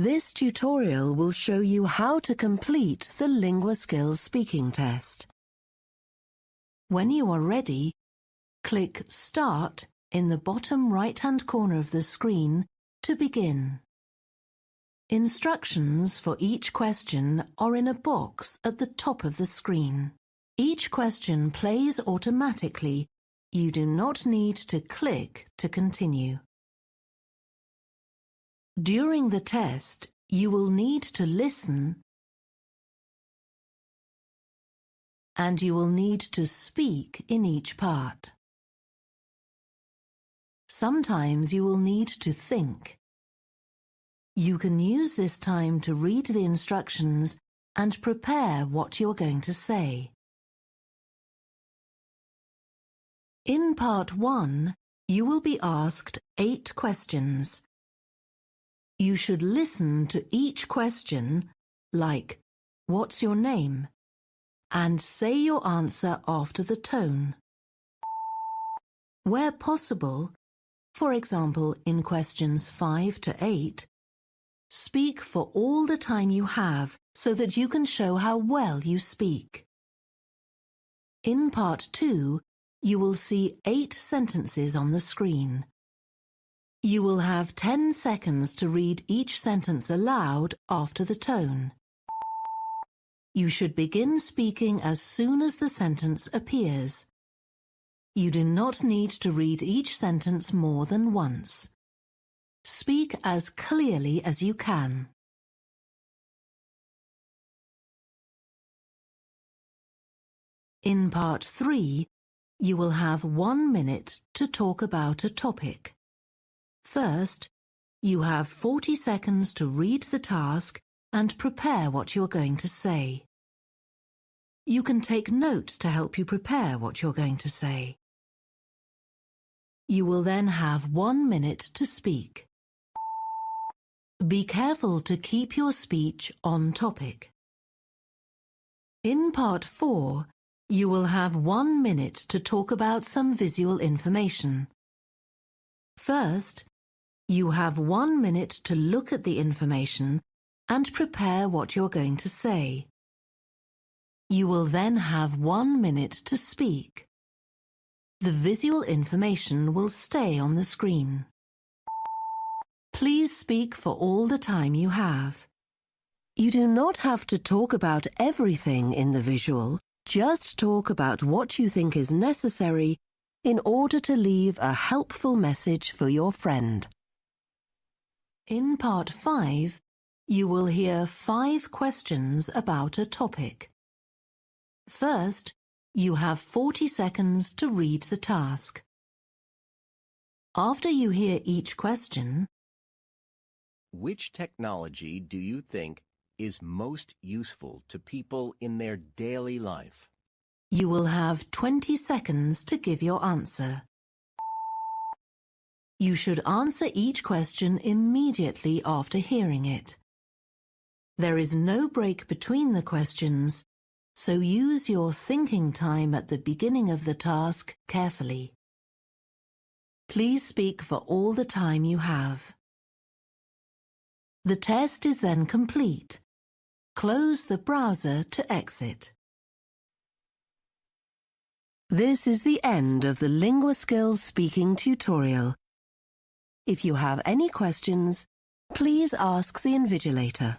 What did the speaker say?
This tutorial will show you how to complete the Linguaskill speaking test. When you are ready, click Start in the bottom right-hand corner of the screen to begin. Instructions for each question are in a box at the top of the screen. Each question plays automatically. You do not need to click to continue. During the test, you will need to listen and you will need to speak in each part. Sometimes you will need to think. You can use this time to read the instructions and prepare what you're going to say. In Part 1, you will be asked 8 questions. You should listen to each question, like, "What's your name?" and say your answer after the tone. Where possible, for example in questions 5 to 8, speak for all the time you have so that you can show how well you speak. In Part 2, you will see 8 sentences on the screen. You will have 10 seconds to read each sentence aloud after the tone. You should begin speaking as soon as the sentence appears. You do not need to read each sentence more than once. Speak as clearly as you can. In Part 3, you will have 1 minute to talk about a topic. First, you have 40 seconds to read the task and prepare what you're going to say. You can take notes to help you prepare what you're going to say. You will then have 1 minute to speak. Be careful to keep your speech on topic. In Part 4, you will have 1 minute to talk about some visual information. First, you have 1 minute to look at the information and prepare what you're going to say. You will then have 1 minute to speak. The visual information will stay on the screen. Please speak for all the time you have. You do not have to talk about everything in the visual, just talk about what you think is necessary in order to leave a helpful message for your friend. In Part 5, you will hear 5 questions about a topic. First, you have 40 seconds to read the task. After you hear each question, which technology do you think is most useful to people in their daily life? You will have 20 seconds to give your answer. You should answer each question immediately after hearing it. There is no break between the questions, so use your thinking time at the beginning of the task carefully. Please speak for all the time you have. The test is then complete. Close the browser to exit. This is the end of the Linguaskill speaking tutorial. If you have any questions, please ask the invigilator.